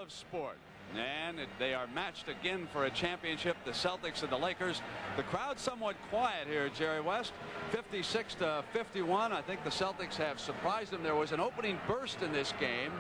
of sport. And they are matched again for a championship, the Celtics and the Lakers. The crowd somewhat quiet here, Jerry West. 56-51. I think the Celtics have surprised them. There was an opening burst in this game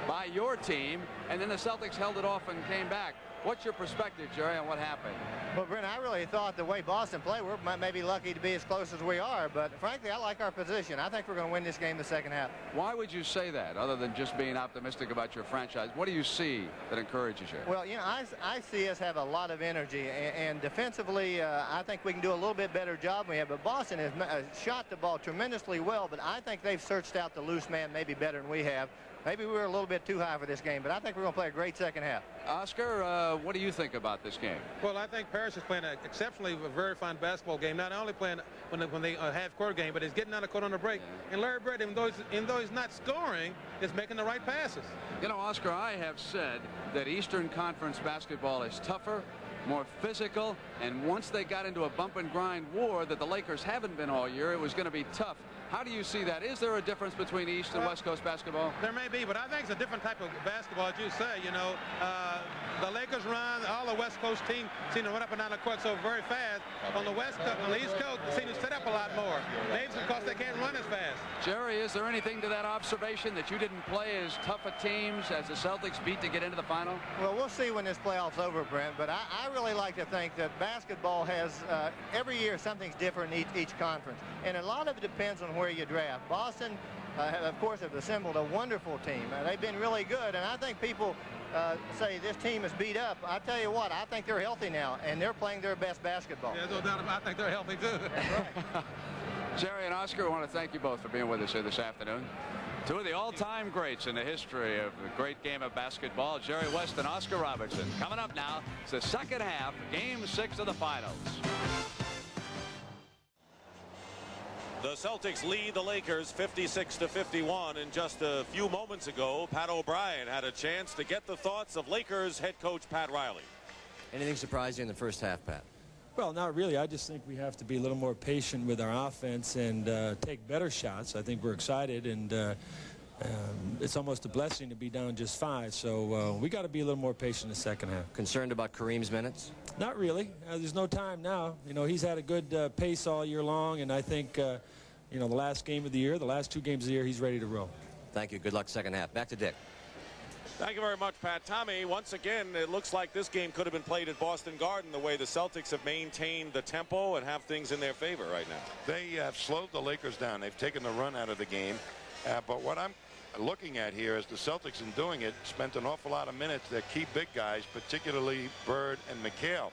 by your team, and then the Celtics held it off and came back. What's your perspective, Jerry, on what happened? Well, Brent, I really thought the way Boston played, we're maybe lucky to be as close as we are, but frankly, I like our position. I think we're going to win this game the second half. Why would you say that, other than just being optimistic about your franchise? What do you see that encourages you? Well, you know, I see us have a lot of energy, and defensively, I think we can do a little bit better job than we have, but Boston has shot the ball tremendously well, but I think they've searched out the loose man maybe better than we have. Maybe we were a little bit too high for this game, but I think we're going to play a great second half. Oscar, what do you think about this game? Well, I think Parrish is playing an exceptionally very fine basketball game. Not only playing when they half-court game, but he's getting on the court on the break. Yeah. And Larry Bird, even though he's not scoring, is making the right passes. You know, Oscar, I have said that Eastern Conference basketball is tougher, more physical, and once they got into a bump and grind war that the Lakers haven't been all year, it was going to be tough. How do you see that? Is there a difference between East and West Coast basketball? There may be, but I think it's a different type of basketball, as you say. You know, the Lakers run, all the West Coast teams seem to run up and down the court so very fast. On the West Coast, on the East Coast, they seem to set up a lot more. Maybe because they can't run as fast. Jerry, is there anything to that observation that you didn't play as tough a teams as the Celtics beat to get into the final? Well, we'll see when this playoff's over, Brent, but I really like to think that basketball has, every year something's different in each conference. And a lot of it depends on where you draft. Boston, of course, have assembled a wonderful team. They've been really good, and I think people say this team is beat up. I tell you what, I think they're healthy now, and they're playing their best basketball. Yeah, no doubt about it. I think they're healthy, too. Right. Jerry and Oscar, I want to thank you both for being with us here this afternoon. Two of the all-time greats in the history of the great game of basketball, Jerry West and Oscar Robertson. Coming up now, it's the second half, Game 6 of the finals. The Celtics lead the Lakers 56-51, and just a few moments ago, Pat O'Brien had a chance to get the thoughts of Lakers head coach Pat Riley. Anything surprising in the first half, Pat? Well, not really. I just think we have to be a little more patient with our offense and take better shots. I think we're excited, and it's almost a blessing to be down just 5. So we got to be a little more patient in the second half. Concerned about Kareem's minutes? Not really. There's no time now. You know, he's had a good pace all year long, and I think, you know, the last game of the year, the last 2 games of the year, he's ready to roll. Thank you. Good luck second half. Back to Dick. Thank you very much, Pat. Tommy, once again, it looks like this game could have been played at Boston Garden the way the Celtics have maintained the tempo and have things in their favor right now. They have slowed the Lakers down. They've taken the run out of the game. But what I'm looking at here is the Celtics, in doing it, spent an awful lot of minutes. Their key big guys, particularly Bird and McHale.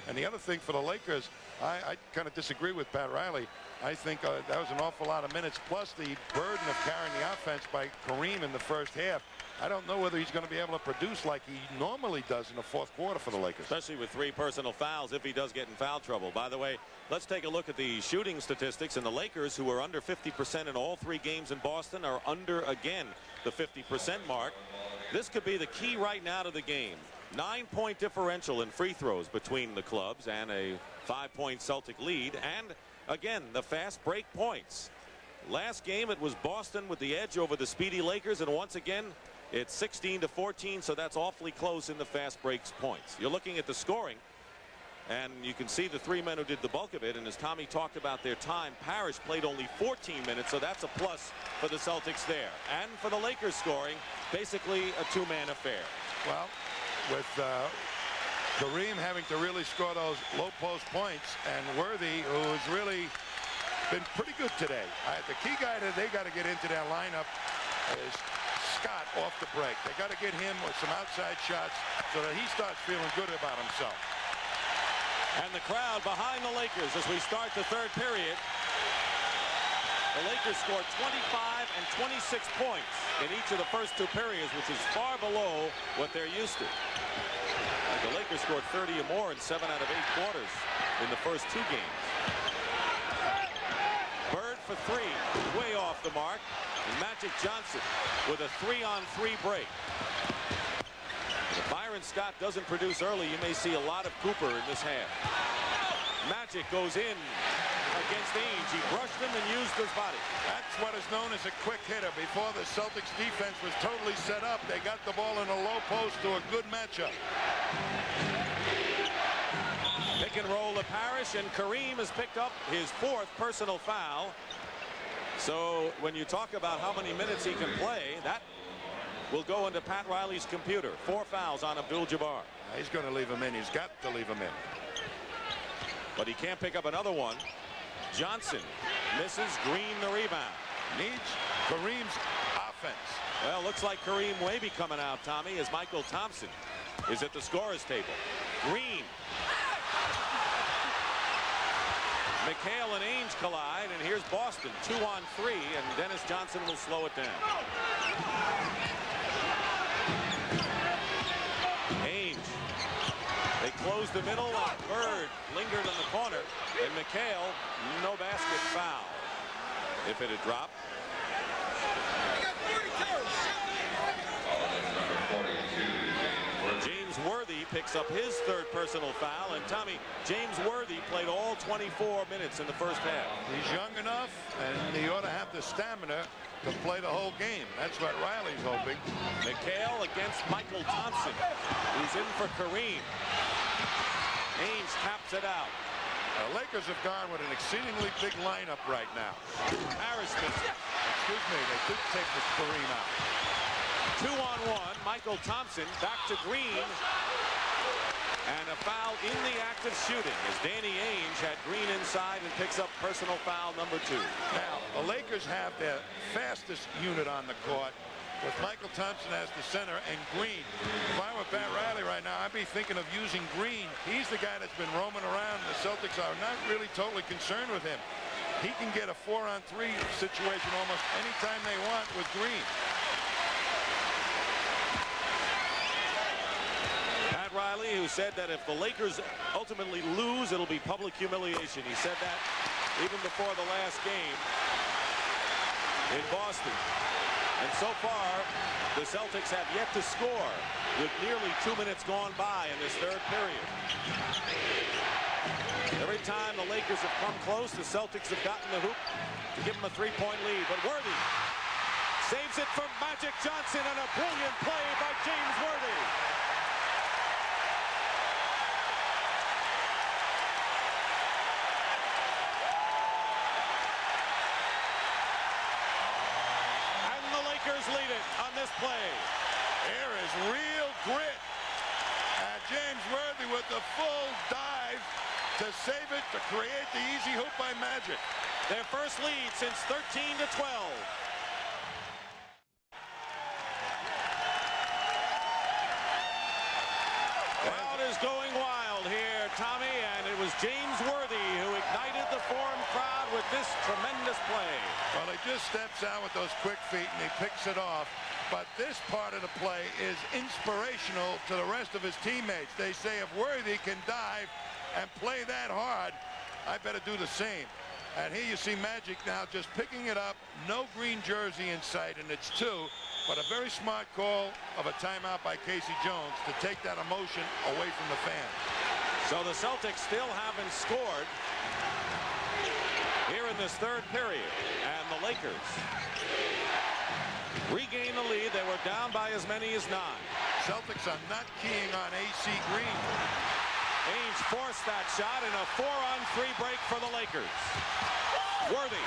And the other thing for the Lakers, I kind of disagree with Pat Riley. I think that was an awful lot of minutes, plus the burden of carrying the offense by Kareem in the first half. I don't know whether he's going to be able to produce like he normally does in the fourth quarter for the Lakers. Especially with 3 personal fouls if he does get in foul trouble. By the way, let's take a look at the shooting statistics. And the Lakers, who are under 50% in all 3 games in Boston, are under, again, the 50% mark. This could be the key right now to the game. 9-point differential in free throws between the clubs and a 5-point Celtic lead. And, again, the fast break points. Last game, it was Boston with the edge over the speedy Lakers. And once again, it's 16-14, so that's awfully close in the fast breaks points. You're looking at the scoring, and you can see the 3 men who did the bulk of it. And as Tommy talked about their time, Parrish played only 14 minutes, so that's a plus for the Celtics there. And for the Lakers scoring, basically a 2-man affair. Well, with Kareem having to really score those low post points, and Worthy, who's really been pretty good today. The key guy that they got to get into their lineup is Scott off the break. They got to get him with some outside shots so that he starts feeling good about himself. And the crowd behind the Lakers as we start the third period. The Lakers scored 25 and 26 points in each of the first 2 periods, which is far below what they're used to. The Lakers scored 30 or more in 7 out of 8 quarters in the first 2 games. Bird for 3, way off the mark. And Magic Johnson with a 3-on-3 break. If Byron Scott doesn't produce early, you may see a lot of Cooper in this half. Magic goes in against Ainge. He brushed him and used his body. That's what is known as a quick hitter. Before the Celtics defense was totally set up, they got the ball in a low post to a good matchup. Pick and roll to Parrish, and Kareem has picked up his 4th personal foul. So when you talk about how many minutes he can play, that will go into Pat Riley's computer. 4 fouls on Abdul-Jabbar. He's going to leave him in. He's got to leave him in. But he can't pick up another one. Johnson misses. Green the rebound. Needs Kareem's offense. Well, looks like Kareem may be coming out, Tommy, as Michael Thompson is at the scorer's table. Green. McHale and Ainge collide, and here's Boston 2-on-3, and Dennis Johnson will slow it down. Ainge. They closed the middle, and Bird lingered in the corner, and McHale, no basket foul. If it had dropped. James Worthy picks up his 3rd personal foul, and Tommy, James Worthy played all 24 minutes in the first half. He's young enough, and he ought to have the stamina to play the whole game. That's what Riley's hoping. McHale against Michael Thompson, who's in for Kareem. Ainge taps it out. The Lakers have gone with an exceedingly big lineup right now. Harris missed it. Excuse me, they did take the Kareem out. 2-on-1. Michael Thompson back to Green. And a foul in the act of shooting as Danny Ainge had Green inside and picks up personal foul number 2. Now, the Lakers have their fastest unit on the court with Michael Thompson as the center and Green. If I were Pat Riley right now, I'd be thinking of using Green. He's the guy that's been roaming around. The Celtics are not really totally concerned with him. He can get a 4-on-3 situation almost anytime they want with Green. Pat Riley, who said that if the Lakers ultimately lose, it'll be public humiliation. He said that even before the last game in Boston. And so far, the Celtics have yet to score with nearly 2 minutes gone by in this 3rd period. Every time the Lakers have come close, the Celtics have gotten the hoop to give them a 3-point lead. But Worthy saves it from Magic Johnson, and a brilliant play by James Worthy. Lead it on this play. There is real grit. James Worthy with the full dive to save it, to create the easy hoop by Magic. Their first lead since 13-12. Crowd is going wild here, Tommy, and it was James Worthy who ignited the Forum crowd with this tremendous play. Well, he just steps out with those quick feet and he picks it off. But this part of the play is inspirational to the rest of his teammates. They say if Worthy can dive and play that hard, I better do the same. And here you see Magic now just picking it up. No green jersey in sight, and it's 2. But a very smart call of a timeout by Casey Jones to take that emotion away from the fans. So the Celtics still haven't scored here in this 3rd period. And the Lakers regain the lead. They were down by as many as 9. Celtics are not keying on AC Green. Ainge forced that shot, and a 4-on-3 break for the Lakers. Worthy